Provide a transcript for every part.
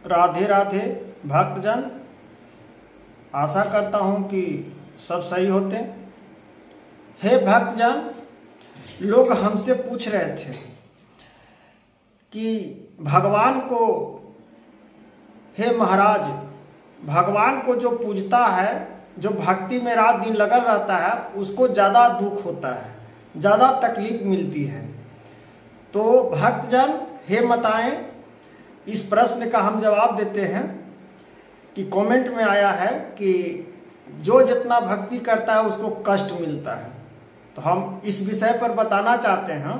राधे राधे भक्तजन। आशा करता हूँ कि सब सही होते। हे भक्तजन, लोग हमसे पूछ रहे थे कि भगवान को, हे महाराज, भगवान को जो पूजता है, जो भक्ति में रात दिन लगा रहता है, उसको ज़्यादा दुख होता है, ज़्यादा तकलीफ मिलती है। तो भक्तजन हे बताएं, इस प्रश्न का हम जवाब देते हैं कि कमेंट में आया है कि जो जितना भक्ति करता है उसको कष्ट मिलता है। तो हम इस विषय पर बताना चाहते हैं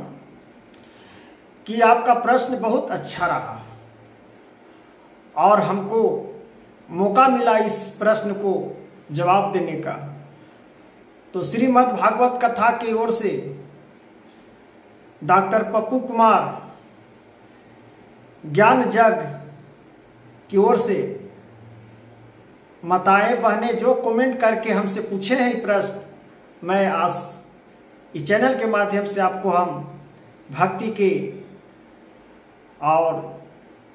कि आपका प्रश्न बहुत अच्छा रहा और हमको मौका मिला इस प्रश्न को जवाब देने का। तो श्रीमद् भागवत कथा की ओर से डॉक्टर पप्पू कुमार ज्ञान जग की ओर से माताएं बहनें जो कमेंट करके हमसे पूछे हैं प्रश्न, मैं आज इस चैनल के माध्यम से आपको हम भक्ति के और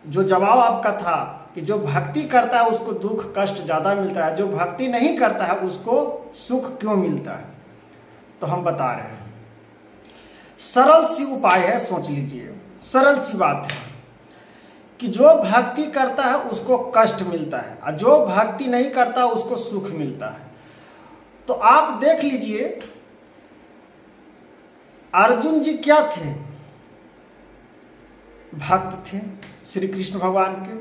जो जवाब आपका था कि जो भक्ति करता है उसको दुख कष्ट ज़्यादा मिलता है, जो भक्ति नहीं करता है उसको सुख क्यों मिलता है, तो हम बता रहे हैं। सरल सी उपाय है, सोच लीजिए, सरल सी बात है कि जो भक्ति करता है उसको कष्ट मिलता है और जो भक्ति नहीं करता उसको सुख मिलता है। तो आप देख लीजिए, अर्जुन जी क्या थे? भक्त थे श्री कृष्ण भगवान के।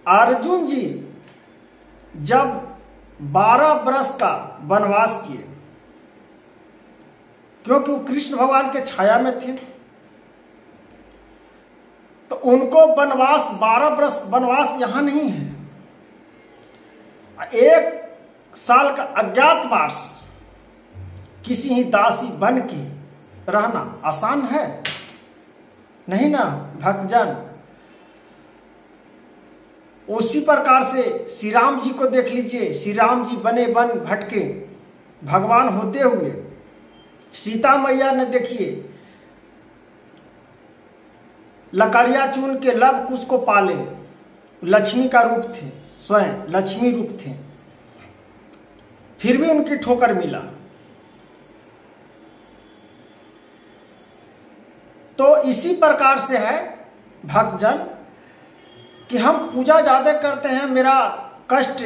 अर्जुन जी जब 12 वर्ष का वनवास किए, क्योंकि वो कृष्ण भगवान के छाया में थे, तो उनको वनवास 12 वर्ष वनवास यहां नहीं है। 1 साल का अज्ञातवास किसी ही दासी बन के रहना आसान है नहीं ना भक्तजन। उसी प्रकार से श्री राम जी को देख लीजिए, श्री राम जी बने वन भटके भगवान होते हुए। सीता मैया ने देखिए लकड़िया चुन के लव कुश को पाले, लक्ष्मी का रूप थे, स्वयं लक्ष्मी रूप थे, फिर भी उनकी ठोकर मिला। तो इसी प्रकार से है भक्तजन कि हम पूजा ज्यादा करते हैं, मेरा कष्ट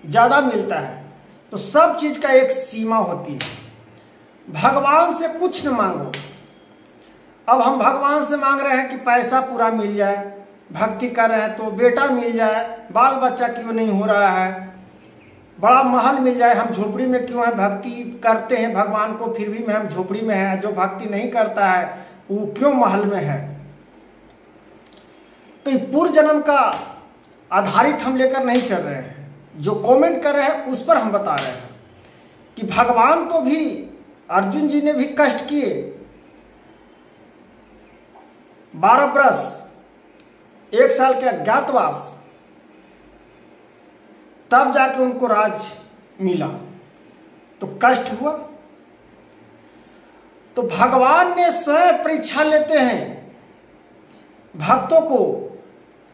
ज्यादा मिलता है। तो सब चीज का एक सीमा होती है। भगवान से कुछ न मांगो। अब हम भगवान से मांग रहे हैं कि पैसा पूरा मिल जाए, भक्ति कर रहे हैं तो बेटा मिल जाए, बाल बच्चा क्यों नहीं हो रहा है, बड़ा महल मिल जाए, हम झोपड़ी में क्यों हैं? भक्ति करते हैं भगवान को फिर भी हम झोपड़ी में हैं। जो भक्ति नहीं करता है वो क्यों महल में है? तो पूर्व जन्म का आधारित हम लेकर नहीं चल रहे हैं। जो कमेंट कर रहे हैं उस पर हम बता रहे हैं कि भगवान को भी, अर्जुन जी ने भी कष्ट किए। 12 वर्ष 1 साल के अज्ञातवास, तब जाके उनको राज मिला, तो कष्ट हुआ। तो भगवान ने स्वयं परीक्षा लेते हैं भक्तों को।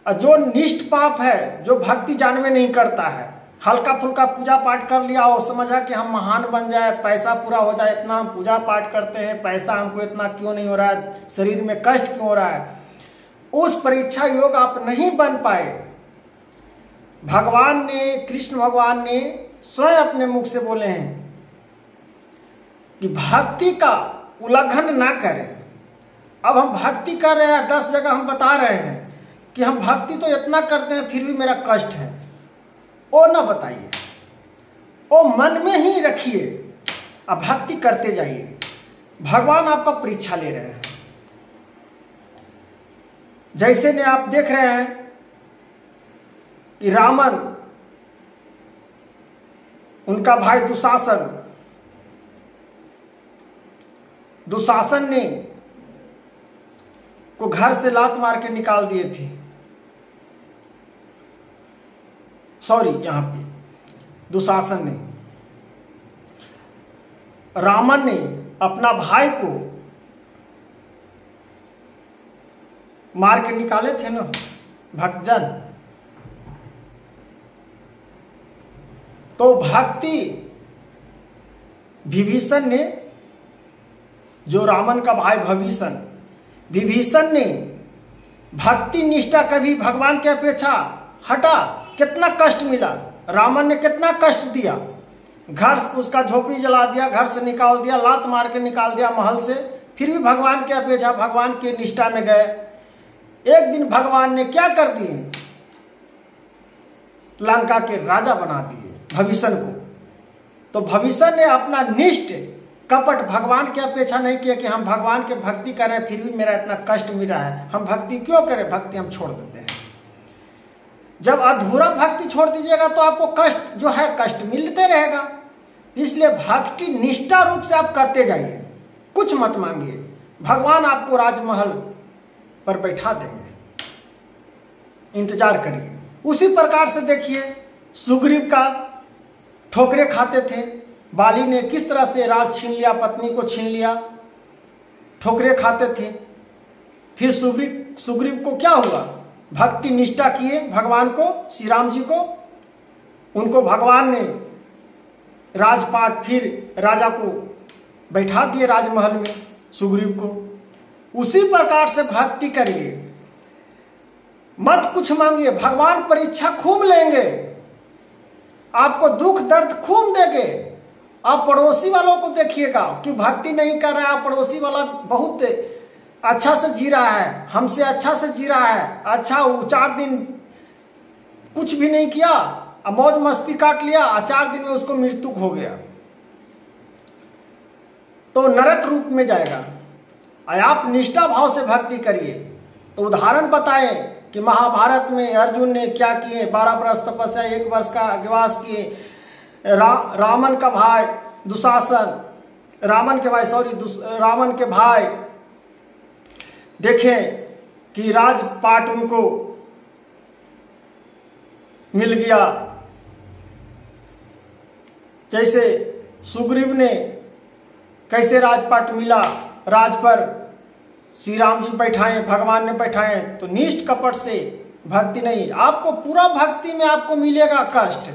जो निष्ठ पाप है, जो भक्ति जानवे नहीं करता है, हल्का फुल्का पूजा पाठ कर लिया और समझा कि हम महान बन जाए, पैसा पूरा हो जाए, इतना हम पूजा पाठ करते हैं, पैसा हमको इतना क्यों नहीं हो रहा है, शरीर में कष्ट क्यों हो रहा है, उस परीक्षा योग आप नहीं बन पाए। भगवान ने, कृष्ण भगवान ने स्वयं अपने मुख से बोले हैं कि भक्ति का उल्लंघन ना करें। अब हम भक्ति कर रहे हैं, 10 जगह हम बता रहे हैं कि हम भक्ति तो इतना करते हैं फिर भी मेरा कष्ट है, वो ना बताइए, वो मन में ही रखिए, अब भक्ति करते जाइए। भगवान आपका परीक्षा ले रहे हैं। जैसे ने आप देख रहे हैं कि रावण, उनका भाई दुशासन ने को घर से लात मार के निकाल दिए थे। सॉरी, यहां पे दुशासन ने, रावण ने अपना भाई को मार के निकाले थे ना, भक्तजन, तो भक्ति विभीषण ने, जो रावण का भाई विभीषण ने भक्ति निष्ठा कभी भगवान की अपेक्षा हटा। कितना कष्ट मिला, रावण ने कितना कष्ट दिया, घर उसका झोपड़ी जला दिया, घर से निकाल दिया, लात मार के निकाल दिया महल से, फिर भी भगवान की अपेक्षा भगवान की निष्ठा में गए। एक दिन भगवान ने क्या कर दिए, लंका के राजा बना दिए विभीषण को। तो विभीषण ने अपना निष्ठ कपट भगवान की अपेक्षा नहीं किया कि हम भगवान के भक्ति करें फिर भी मेरा इतना कष्ट मिल रहा है, हम भक्ति क्यों करें, भक्ति हम छोड़ देते हैं। जब अधूरा भक्ति छोड़ दीजिएगा तो आपको कष्ट जो है कष्ट मिलते रहेगा। इसलिए भक्ति निष्ठा रूप से आप करते जाइए, कुछ मत मांगिए, भगवान आपको राजमहल पर बैठा देंगे, इंतजार करिए। उसी प्रकार से देखिए सुग्रीव का ठोकरे खाते थे, बाली ने किस तरह से राज छीन लिया, पत्नी को छीन लिया, ठोकरे खाते थे। फिर सुग्रीव को क्या हुआ, भक्ति निष्ठा किए भगवान को, श्री राम जी को, उनको भगवान ने राजपाट फिर राजा को बैठा दिए राजमहल में सुग्रीव को। उसी प्रकार से भक्ति करिए, मत कुछ मांगिए, भगवान परीक्षा खूब लेंगे, आपको दुख दर्द खूब देंगे। आप पड़ोसी वालों को देखिएगा कि भक्ति नहीं कर रहा है, पड़ोसी वाला बहुत अच्छा से जी रहा है, हमसे अच्छा से जी रहा है, अच्छा 4 दिन कुछ भी नहीं किया, मौज मस्ती काट लिया, 4 दिन में उसको मृत्यु हो गया, तो नरक रूप में जाएगा। आप निष्ठा भाव से भक्ति करिए। तो उदाहरण बताएं कि महाभारत में अर्जुन ने क्या किए, 12 वर्ष तपस्या, 1 वर्ष का अज्ञातवास किए। रावण का भाई दुशासन, रावण के भाई देखें कि राजपाट उनको मिल गया। जैसे सुग्रीव ने कैसे राजपाट मिला, राज पर श्री राम जी बैठाए, भगवान ने बैठाए। तो निष्ठ कपट से भक्ति नहीं, आपको पूरा भक्ति में आपको मिलेगा कष्ट,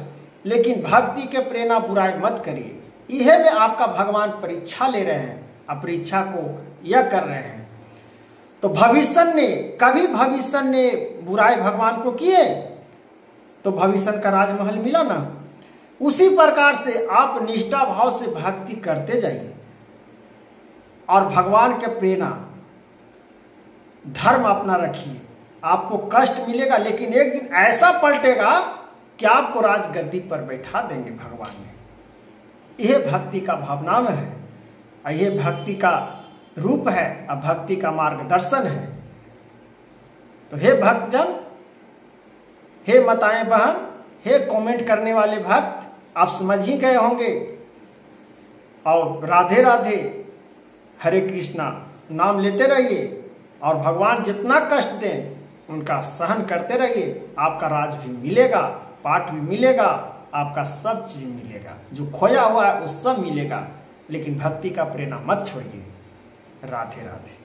लेकिन भक्ति के प्रेरणा बुराई मत करिए। यह में आपका भगवान परीक्षा ले रहे हैं, आप परीक्षा को यह कर रहे हैं। तो विभीषण ने बुराई भगवान को किए तो विभीषण का राजमहल मिला ना। उसी प्रकार से आप निष्ठा भाव से भक्ति करते जाइए और भगवान के प्रेरणा धर्म अपना रखिए। आपको कष्ट मिलेगा, लेकिन एक दिन ऐसा पलटेगा कि आपको राजगद्दी पर बैठा देंगे भगवान ने। यह भक्ति का भावनान है, यह भक्ति का रूप है, और भक्ति का मार्गदर्शन है। तो हे भक्तजन, हे माताएं बहन, हे कमेंट करने वाले भक्त, आप समझ ही गए होंगे। और राधे राधे, हरे कृष्णा नाम लेते रहिए और भगवान जितना कष्ट दें उनका सहन करते रहिए। आपका राज भी मिलेगा, पाठ भी मिलेगा, आपका सब चीज मिलेगा, जो खोया हुआ है वो सब मिलेगा। लेकिन भक्ति का प्रेरणा मत छोड़िए। राधे राधे।